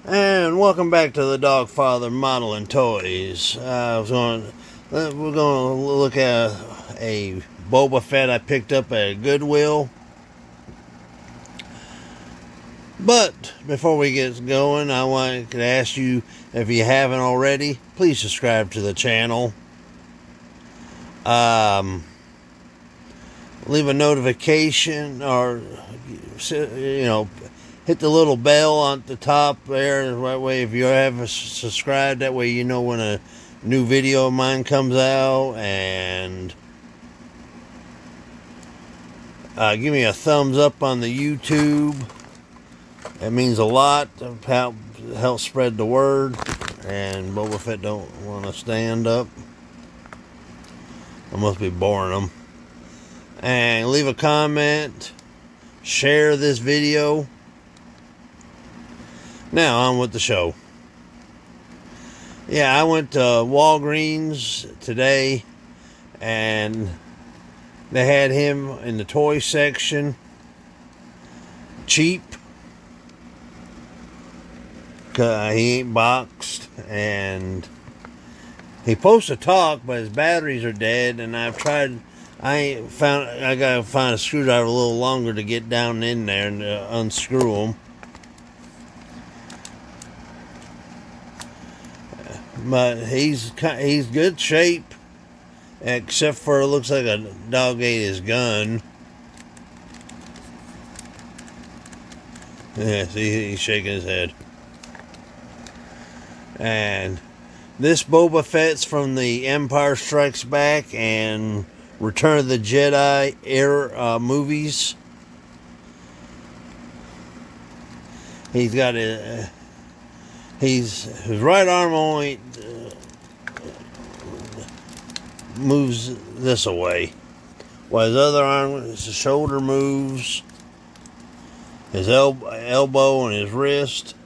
And welcome back to the Dogfather Modeling Toys. We're going to look at a Boba Fett I picked up at Goodwill. But before we get going, I want to ask you, if you haven't already, please subscribe to the channel. Leave a notification, or hit the little bell at the top there. That way, if you have subscribed, that way you know when a new video of mine comes out. And give me a thumbs up on the YouTube. That means a lot to help spread the word. And Boba Fett don't want to stand up. I must be boring them. And leave a comment. Share this video. Now on with the show. Yeah, I went to Walgreens today, and they had him in the toy section, cheap. He ain't boxed, and he supposed to talk, but his batteries are dead. And I've tried. I gotta find a screwdriver a little longer to get down in there and unscrew them. But he's good shape, except for it looks like a dog ate his gun. Yeah, see, he's shaking his head. And this Boba Fett's from the Empire Strikes Back and Return of the Jedi era movies. He's got his right arm only moves this away, while his other arm, his shoulder moves, his elbow and his wrist,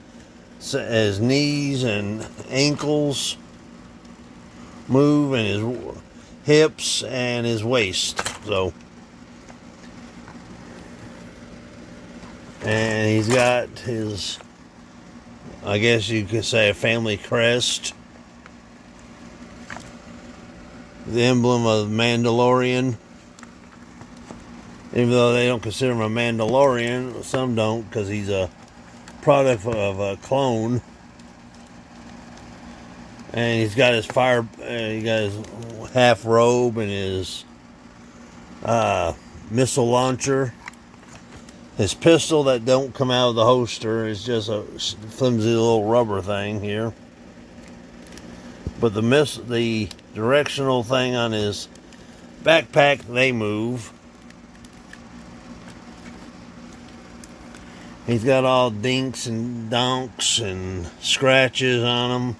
his knees and ankles move, and his hips and his waist. So, and he's got his, I guess you could say, a family crest, the emblem of Mandalorian. Even though they don't consider him a Mandalorian, some don't, because he's a product of a clone. And he's got his he got his half robe and his missile launcher. His pistol that don't come out of the holster is just a flimsy little rubber thing here. But the directional thing on his backpack, they move. He's got all dinks and donks and scratches on him.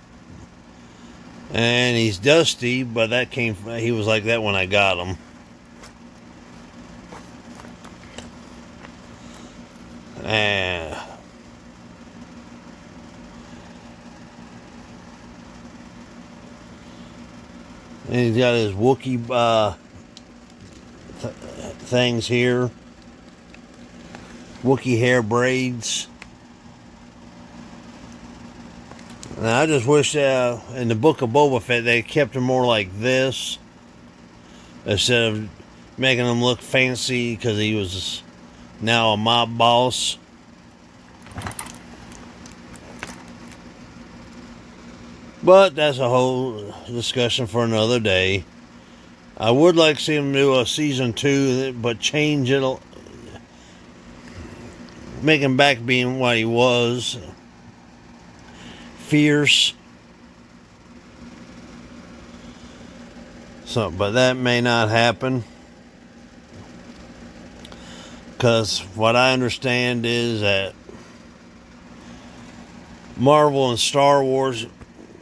And he's dusty, but he was like that when I got him. And he's got his Wookiee things here. Wookiee hair braids. And I just wish in the book of Boba Fett they kept him more like this, instead of making him look fancy because he was now a mob boss. But that's a whole discussion for another day. I would like to see him do a season 2, but change it, make him back being what he was, fierce. So, but that may not happen, because what I understand is that Marvel and Star Wars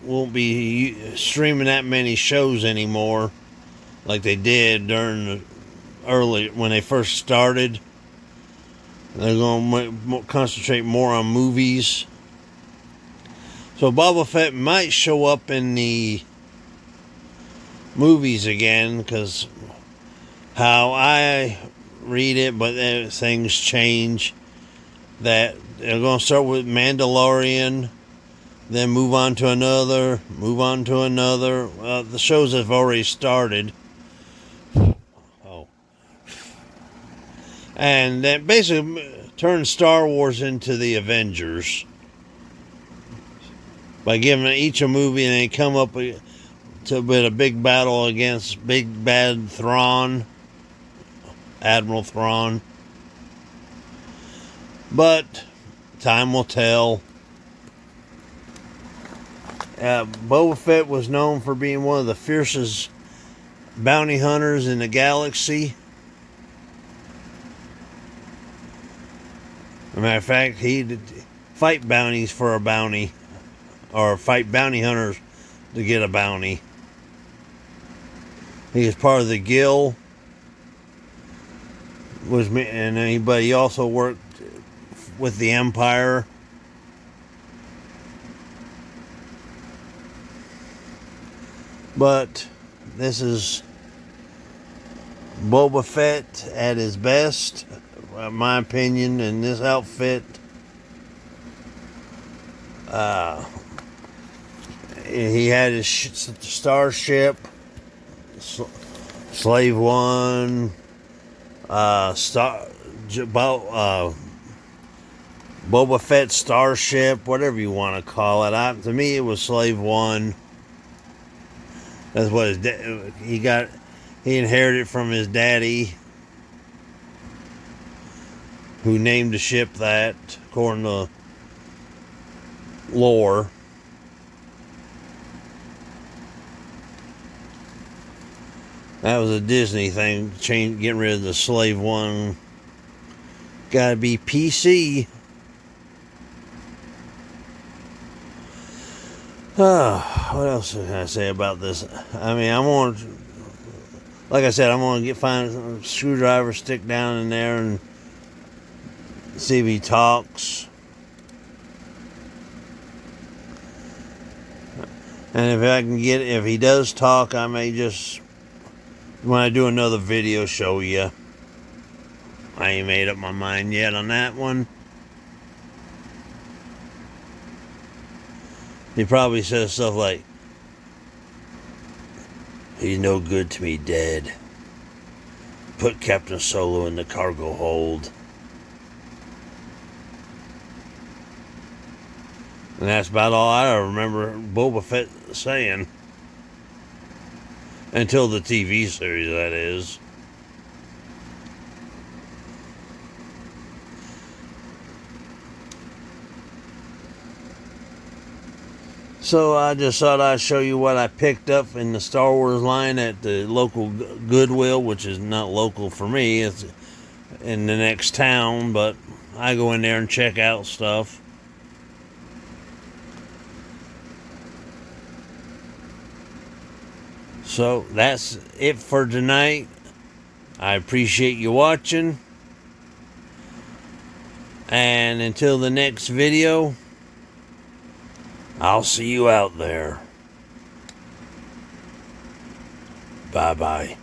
won't be streaming that many shows anymore like they did during the early, when they first started. They're going to concentrate more on movies. So Boba Fett might show up in the movies again, because how I read it, but things change. That they're going to start with Mandalorian, then move on to another, move on to another. The shows have already started. Oh. And that basically turned Star Wars into the Avengers. By giving each a movie, and they come up with a big battle against Big Bad Thrawn, Admiral Thrawn. But time will tell. Boba Fett was known for being one of the fiercest bounty hunters in the galaxy. As a matter of fact, he'd fight bounties for a bounty, or fight bounty hunters to get a bounty. He was part of the Guild, but he also worked with the Empire. But this is Boba Fett at his best, in my opinion, in this outfit. He had his starship, Slave One, Boba Fett starship, whatever you want to call it. To me, it was Slave One. That's what he got. He inherited from his daddy, who named the ship that, according to lore. That was a Disney thing, getting rid of the Slave One. Gotta be PC. What else can I say about this? I mean, like I said, I'm gonna find a screwdriver, stick down in there, and see if he talks. And if he does talk, I may just, when I do another video, show you. I ain't made up my mind yet on that one. He probably says stuff like, "He's no good to me dead. Put Captain Solo in the cargo hold." And that's about all I remember Boba Fett saying. Until the TV series, that is. So I just thought I'd show you what I picked up in the Star Wars line at the local Goodwill, which is not local for me. It's in the next town, but I go in there and check out stuff. So that's it for tonight. I appreciate you watching. And until the next video, I'll see you out there. Bye-bye.